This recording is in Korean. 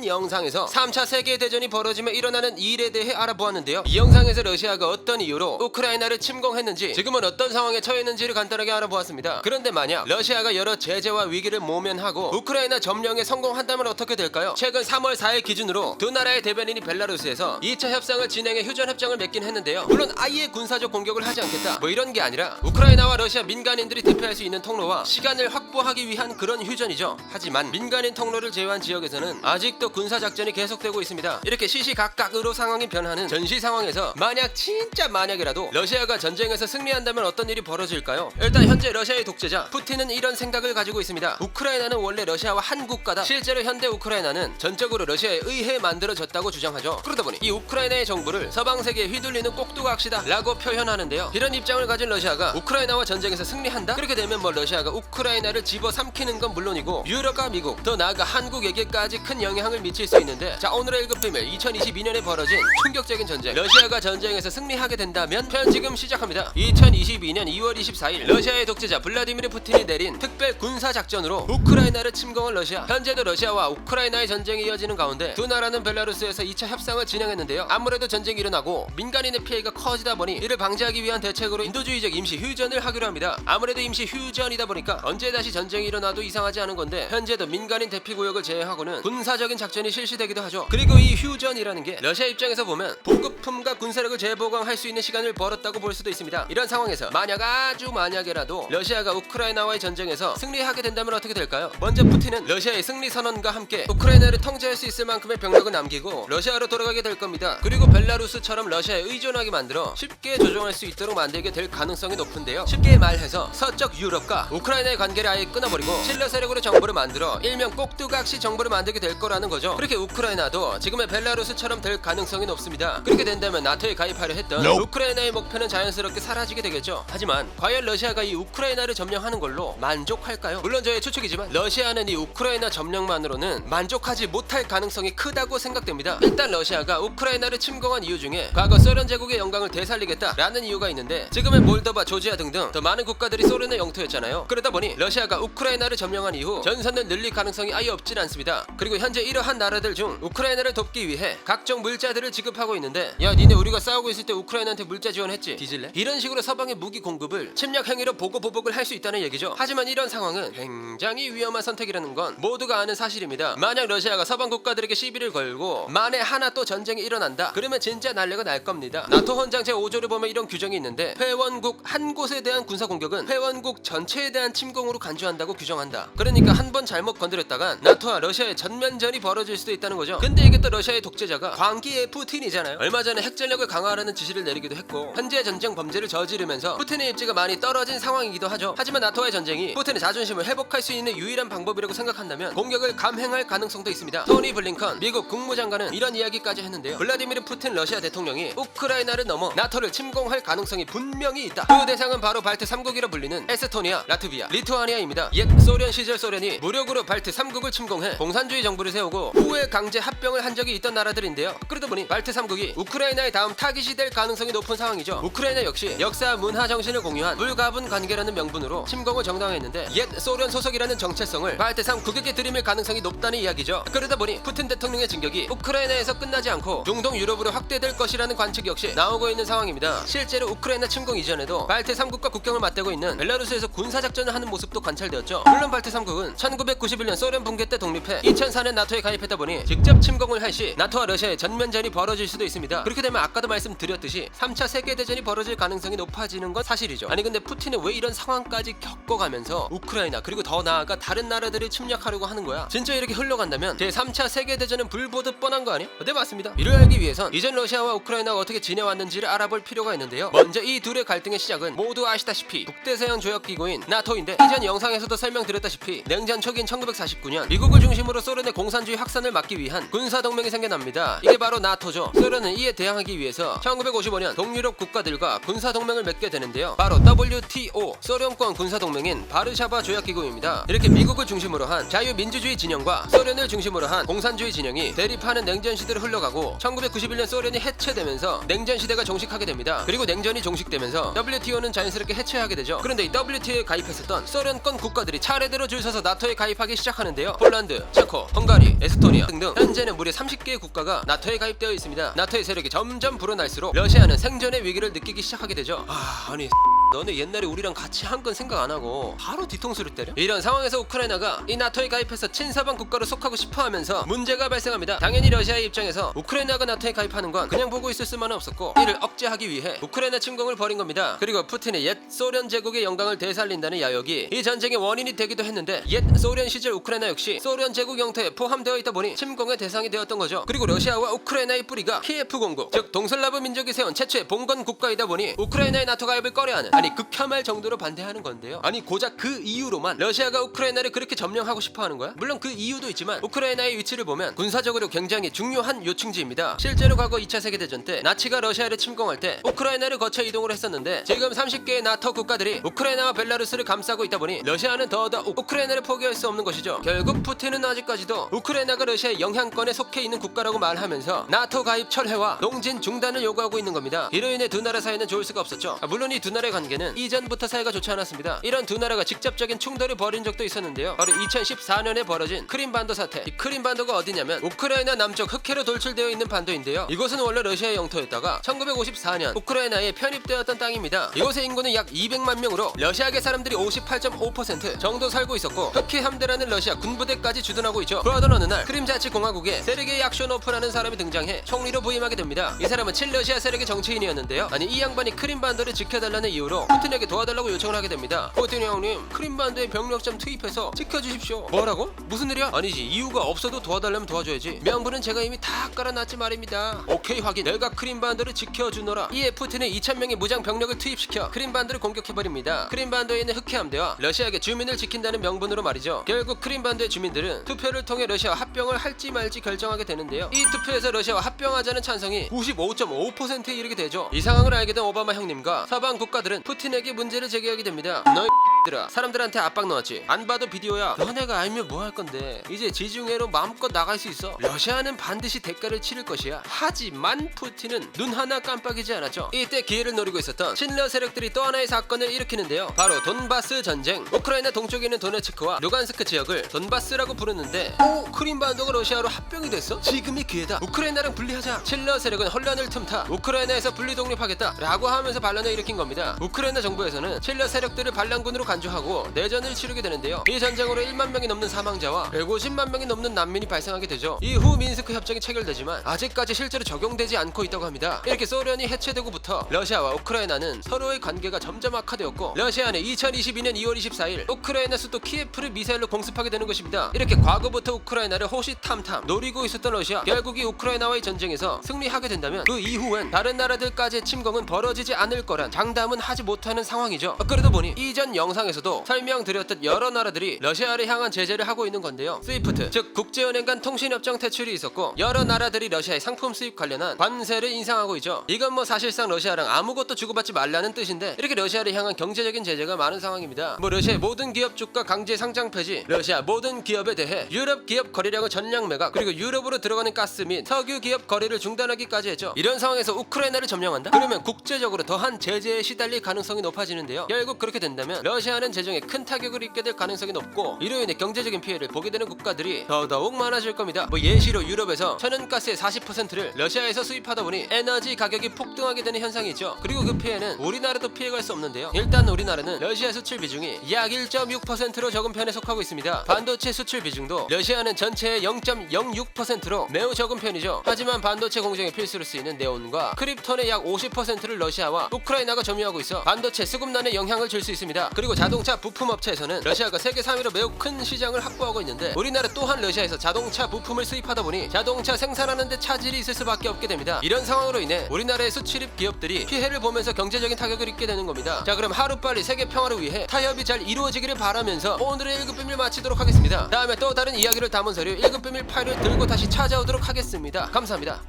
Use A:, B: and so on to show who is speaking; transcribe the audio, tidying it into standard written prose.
A: 한 영상에서 3차 세계대전이 벌어지며 일어나는 일에 대해 알아보았는데요. 이 영상에서 러시아가 어떤 이유로 우크라이나를 침공했는지, 지금은 어떤 상황에 처했는지를 간단하게 알아보았습니다. 그런데 만약 러시아가 여러 제재와 위기를 모면하고 우크라이나 점령에 성공한다면 어떻게 될까요? 최근 3월 4일 기준으로 두 나라의 대변인이 벨라루스에서 2차 협상을 진행해 휴전협정을 맺긴 했는데요. 물론 아예 군사적 공격을 하지 않겠다 뭐 이런 게 아니라 우크라이나와 러시아 민간인들이 대피할 수 있는 통로와 시간을 확보하기 위한 그런 휴전이죠. 하지만 민간인 통로를 제외한 지역에서는 아직도 군사작전이 계속되고 있습니다. 이렇게 시시각각으로 상황이 변하는 전시 상황에서 만약 진짜 만약이라도 러시아가 전쟁에서 승리한다면 어떤 일이 벌어질까요? 일단 현재 러시아의 독재자 푸틴은 이런 생각을 가지고 있습니다. 우크라이나는 원래 러시아와 한 국가다. 실제로 현대 우크라이나는 전적으로 러시아에 의해 만들어졌다고 주장하죠. 그러다 보니 이 우크라이나의 정부를 서방 세계에 휘둘리는 꼭두각시다 라고 표현하는데요. 이런 입장을 가진 러시아가 우크라이나와 전쟁에서 승리한다? 그렇게 되면 뭐 러시아가 우크라이나를 집어삼키는 건 물론이고 유럽과 미국, 더 나아가 한국에게까지 큰 영향을 미칠 수 있는데, 자, 오늘의 1급 비밀, 2022년에 벌어진 충격적인 전쟁, 러시아가 전쟁에서 승리하게 된다면 편 지금 시작합니다. 2022년 2월 24일 러시아의 독재자 블라디미르 푸틴이 내린 특별 군사작전으로 우크라이나를 침공한 러시아. 현재도 러시아와 우크라이나의 전쟁이 이어지는 가운데 두 나라는 벨라루스에서 2차 협상을 진행했는데요. 아무래도 전쟁이 일어나고 민간인의 피해가 커지다 보니 이를 방지하기 위한 대책으로 인도주의적 임시 휴전을 하기로 합니다. 아무래도 임시 휴전이다 보니까 언제 다시 전쟁이 일어나도 이상하지 않은 건데, 현재도 민간인 대피구역을 제외하고는 군사적인 작전이 실시되기도 하죠. 그리고 이 휴전이라는 게 러시아 입장에서 보면 보급품과 군사력을 재보강할 수 있는 시간을 벌었다고 볼 수도 있습니다. 이런 상황에서 만약 아주 만약에라도 러시아가 우크라이나와의 전쟁에서 승리하게 된다면 어떻게 될까요? 먼저 푸틴은 러시아의 승리 선언과 함께 우크라이나를 통제할 수 있을 만큼의 병력을 남기고 러시아로 돌아가게 될 겁니다. 그리고 벨라루스처럼 러시아에 의존하게 만들어 쉽게 조종할 수 있도록 만들게 될 가능성이 높은데요. 쉽게 말해서 서쪽 유럽과 우크라이나의 관계를 아예 끊어버리고 칠러 세력으로 정부를 만들어 일명 꼭두각시 정부를 만들게 될 거라는 거죠. 그렇게 우크라이나도 지금의 벨라루스처럼 될 가능성이 높습니다. 그렇게 된다면 나토에 가입하려 했던 우크라이나의 목표는 자연스럽게 사라지게 되겠죠. 하지만 과연 러시아가 이 우크라이나를 점령하는 걸로 만족할까요? 물론 저의 추측이지만 러시아는 이 우크라이나 점령만으로는 만족하지 못할 가능성이 크다고 생각됩니다. 일단 러시아가 우크라이나를 침공한 이유 중에 과거 소련 제국의 영광을 되살리겠다라는 이유가 있는데, 지금의 몰도바, 조지아 등등 더 많은 국가들이 소련의 영토였잖아요. 그러다 보니 러시아가 우크라이나를 점령한 이후 전선을 늘릴 가능성이 아예 없진 않습니다. 그리고 현재 이러한 나라들 중 우크라이나를 돕기 위해 각종 물자들을 지급하고 있는데, 야 니네 우리가 싸우고 있을 때 우크라이나한테 물자 지원했지? 뒤질래? 이런 식으로 서방의 무기 공급을 침략 행위로 보고보복을 할 수 있다는 얘기죠. 하지만 이런 상황은 굉장히 위험한 선택이라는 건 모두가 아는 사실입니다. 만약 러시아가 서방 국가들에게 시비를 걸고 만에 하나 또 전쟁이 일어난다, 그러면 진짜 난리가 날 겁니다. 나토 헌장 제5조를 보면 이런 규정이 있는데, 회원국 한 곳에 대한 군사 공격은 회원국 전체에 대한 침공으로 간주한다고 규정한다. 그러니까 한 번 잘못 건드렸다간 나토와 러시아의 전면전이 벌어질 수도 있다는 거죠. 근데 이게 또 러시아의 독재자가 광기의 푸틴이잖아요. 얼마 전에 핵전력을 강화하라는 지시를 내리기도 했고 현재 전쟁 범죄를 저지르면서 푸틴의 입지가 많이 떨어진 상황이기도 하죠. 하지만 나토와의 전쟁이 푸틴의 자존심을 회복할 수 있는 유일한 방법이라고 생각한다면 공격을 감행할 가능성도 있습니다. 토니 블링컨 미국 국무장관은 이런 이야기까지 했는데요. 블라디미르 푸틴 러시아 대통령이 우크라이나를 넘어 나토를 침공할 가능성이 분명히 있다. 그 대상은 바로 발트 3국이라 불리는 에스토니아, 라트비아, 리투아니아입니다. 옛 소련 시절 소련이 무력으로 발트 3국을 침공해 공산주의 정부를 세우고 후에 강제 합병을 한 적이 있던 나라들인데요. 그러다 보니 발트 3국이 우크라이나의 다음 타깃이 될 가능성이 높은 상황이죠. 우크라이나 역시 역사 문화 정신을 공유한 불가분 관계라는 명분으로 침공을 정당화했는데, 옛 소련 소속이라는 정체성을 발트 3국에게 들이밀 가능성이 높다는 이야기죠. 그러다 보니 푸틴 대통령의 진격이 우크라이나에서 끝나지 않고 중동 유럽으로 확대될 것이라는 관측 역시 나오고 있는 상황입니다. 실제로 우크라이나 침공 이전에도 발트 3국과 국경을 맞대고 있는 벨라루스에서 군사작전을 하는 모습도 관찰되었죠. 물론 발트 3국은 1991년 소련 붕괴 때 독립해 2004년 나토에 가입했다 보니 직접 침공을 할 시 나토와 러시아의 전면전이 벌어질 수도 있습니다. 그렇게 되면 아까도 말씀드렸듯이 3차 세계대전이 벌어질 가능성이 높아지는 건 사실이죠. 아니 근데 푸틴은 왜 이런 상황까지 겪어가면서 우크라이나 그리고 더 나아가 다른 나라들을 침략하려고 하는 거야? 진짜 이렇게 흘러간다면 제3차 세계대전은 불 보듯 뻔한 거 아니야? 네, 맞습니다. 이를 알기 위해선 이전 러시아와 우크라이나가 어떻게 지내왔는지를 알아볼 필요가 있는데요. 먼저 이 둘의 갈등의 시작은 모두 아시다시피 북대서양 조약기구인 나토인데, 이전 영상에서도 설명드렸다시피 냉전 초기인 1949년 미국을 중심으로 소련의 공산주의 확산을 막기 위한 군사동맹이 생겨납니다. 이게 바로 나토죠. 소련은 이에 대항하기 위해서 1955년 동유럽 국가들과 군사동맹을 맺게 되는데요. 바로 WTO, 소련권 군사동맹인 바르샤바 조약기구입니다. 이렇게 미국을 중심으로 한 자유민주주의 진영과 소련을 중심으로 한 공산주의 진영이 대립하는 냉전시대를 흘러가고 1991년 소련이 해체되면서 냉전시대가 종식하게 됩니다. 그리고 냉전이 종식되면서 WTO는 자연스럽게 해체하게 되죠. 그런데 이 WTO에 가입했었던 소련권 국가들이 차례대로 줄 서서 나토에 가입하기 시작하는데요. 폴란드, 체코, 헝가리, 에스토니아 등등 현재는 무려 30개의 국가가 나토에 가입되어 있습니다. 나토의 세력이 점점 불어날수록 러시아는 생존의 위기를 느끼기 시작하게 되죠. 아니 너네 옛날에 우리랑 같이 한 건 생각 안 하고 바로 뒤통수를 때려? 이런 상황에서 우크라이나가 이 나토에 가입해서 친서방 국가로 속하고 싶어 하면서 문제가 발생합니다. 당연히 러시아의 입장에서 우크라이나가 나토에 가입하는 건 그냥 보고 있을 수만은 없었고 이를 억제하기 위해 우크라이나 침공을 벌인 겁니다. 그리고 푸틴의 옛 소련 제국의 영광을 되살린다는 야욕이 이 전쟁의 원인이 되기도 했는데 옛 소련 시절 우크라이나 역시 소련 제국 영토에 포함되어 있다 보니 침공의 대상이 되었던 거죠. 그리고 러시아와 우크라이나의 뿌리가 키예프 공국, 즉 동슬라브 민족이 세운 최초의 봉건 국가이다 보니 우크라이나의 나토 가입을 꺼려하는, 아니 극혐할 정도로 반대하는 건데요. 아니 고작 그 이유로만 러시아가 우크라이나를 그렇게 점령하고 싶어하는 거야? 물론 그 이유도 있지만 우크라이나의 위치를 보면 군사적으로 굉장히 중요한 요충지입니다. 실제로 과거 2차 세계대전 때 나치가 러시아를 침공할 때 우크라이나를 거쳐 이동을 했었는데 지금 30개의 나토 국가들이 우크라이나와 벨라루스를 감싸고 있다 보니 러시아는 더더욱 우크라이나를 포기할 수 없는 것이죠. 결국 푸틴은 아직까지도 우크라이나가 러시아의 영향권에 속해 있는 국가라고 말하면서 나토 가입 철회와 농진 중단을 요구하고 있는 겁니다. 이로 인해 두 나라 사이는 좋을 수가 없었죠. 물론 이 두 나라의 관계는 이전부터 사이가 좋지 않았습니다. 이런 두 나라가 직접적인 충돌을 벌인 적도 있었는데요. 바로 2014년에 벌어진 크림반도 사태. 이 크림반도가 어디냐면 우크라이나 남쪽 흑해로 돌출되어 있는 반도인데요. 이곳은 원래 러시아의 영토였다가 1954년 우크라이나에 편입되었던 땅입니다. 이곳의 인구는 약 200만 명으로 러시아계 사람들이 58.5% 정도 살고 있었고 흑해 함대라는 러시아 군부대까지 주둔하고 있죠. 그러던 어느 날 크림자치공화국에 세르게이 약쇼노프라는 사람이 등장해 총리로 부임하게 됩니다. 이 사람은 친러시아 세력의 정치인이었는데요. 아니 이 양반이 크림반도를 지켜달라는 이유로 푸틴에게 도와달라고 요청을 하게 됩니다. 푸틴 형님, 크림반도에 병력 좀 투입해서 지켜주십시오. 뭐라고? 무슨 일이야? 아니지, 이유가 없어도 도와달라면 도와줘야지. 명분은 제가 이미 다 깔아놨지 말입니다. 오케이 확인. 내가 크림반도를 지켜주노라. 이에 푸틴은 2,000명의 무장 병력을 투입시켜 크림반도를 공격해버립니다. 크림반도에 있는 흑해 함대와 러시아계 주민을 지킨다는 명분으로 말이죠. 결국 크림반도의 주민들은 투표를 통해 러시아와 합병을 할지 말지 결정하게 되는데요. 이 투표에서 러시아와 합병하자는 찬성이 95.5%에 이르게 되죠. 이 상황을 알게 된 오바마 형님과 서방 국가들은 푸틴에게 문제를 제기하게 됩니다. 너희 들아 사람들한테 압박 넣었지. 안 봐도 비디오야. 너네가 알면 뭐 할 건데. 이제 지중해로 마음껏 나갈 수 있어. 러시아는 반드시 대가를 치를 것이야. 하지만 푸틴은 눈 하나 깜빡이지 않았죠. 이때 기회를 노리고 있었던 친러 세력들이 또 하나의 사건을 일으키는데요. 바로 돈바스 전쟁. 우크라이나 동쪽에 있는 도네츠크와 루간스크 지역을 돈바스라고 부르는데 크림반도가 러시아로 합병이 됐어? 지금이 기회다. 우크라이나랑 분리하자. 친러 세력은 혼란을 틈타 우크라이나에서 분리 독립하겠다 라고 하면서 반란을 일으킨 겁니다. 우크라이나 정부에서는 친러 세력들을 반란군으로 간주하고 내전을 치르게 되는데요. 이 전쟁으로 1만 명이 넘는 사망자와 150만 명이 넘는 난민이 발생하게 되죠. 이후 미인스크 협정이 체결되지만 아직까지 실제로 적용되지 않고 있다고 합니다. 이렇게 소련이 해체되고부터 러시아와 우크라이나는 서로의 관계가 점점 악화되었고 러시아는 2022년 2월 24일 우크라이나 수도 키예프를 미사일로 공습하게 되는 것입니다. 이렇게 과거부터 우크라이나를 호시탐탐 노리고 있었던 러시아, 결국 이 우크라이나와의 전쟁에서 승리하게 된다면 그 이후엔 다른 나라들까지의 침공은 벌어지지 않을 거란 장담은 하지 못하는 상황이죠. 그러다 보니 이전 영상에서도 설명드렸듯 여러 나라들이 러시아를 향한 제재를 하고 있는 건데요. 스위프트, 즉 국제은행 간 통신협정 퇴출이 있었고 여러 나라들이 러시아의 상품 수입 관련한 관세를 인상하고 있죠. 이건 뭐 사실상 러시아랑 아무것도 주고받지 말라는 뜻인데 이렇게 러시아를 향한 경제적인 제재가 많은 상황입니다. 뭐 러시아의 모든 기업 주가 강제 상장 폐지, 러시아 모든 기업에 대해 유럽 기업 거래량을 전량 매각, 그리고 유럽으로 들어가는 가스 및 석유 기업 거래를 중단하기까지 했죠. 이런 상황에서 우크라이나를 점령한다? 그러면 국제적으로 더한 제재에 시달릴 가능성이 높아지는데요. 결국 그렇게 된다면 러시아는 재정에 큰 타격을 입게 될 가능성이 높고 이로 인해 경제적인 피해를 보게 되는 국가들이 더더욱 많아질 겁니다. 뭐 예시로 유럽에서 천연가스의 40%를 러시아에서 수입하다 보니 에너지 가격이 폭등하게 되는 현상이 있죠. 그리고 그 피해는 우리나라도 피해갈 수 없는데요. 일단 우리나라는 러시아 수출 비중이 약 1.6%로 적은 편에 속하고 있습니다. 반도체 수출 비중도 러시아는 전체의 0.06%로 매우 적은 편이죠. 하지만 반도체 공정에 필수로 쓰이는 네온과 크립톤의 약 50%를 러시아와 우크라이나가 점유하고 있어 반도체 수급난에 영향을 줄 수 있습니다. 그리고 자동차 부품 업체에서는 러시아가 세계 3위로 매우 큰 시장을 확보하고 있는데 우리나라 또한 러시아에서 자동차 부품을 수입하다 보니 자동차 생산하는 데 차질이 있을 수밖에 없게 됩니다. 이런 상황으로 인해 우리나라의 수출입 기업들이 피해를 보면서 경제적인 타격을 입게 되는 겁니다. 자, 그럼 하루빨리 세계 평화를 위해 타협이 잘 이루어지기를 바라면서 오늘의 1급 비밀 마치도록 하겠습니다. 다음에 또 다른 이야기를 담은 서류 1급 비밀 파일을 들고 다시 찾아오도록 하겠습니다. 감사합니다.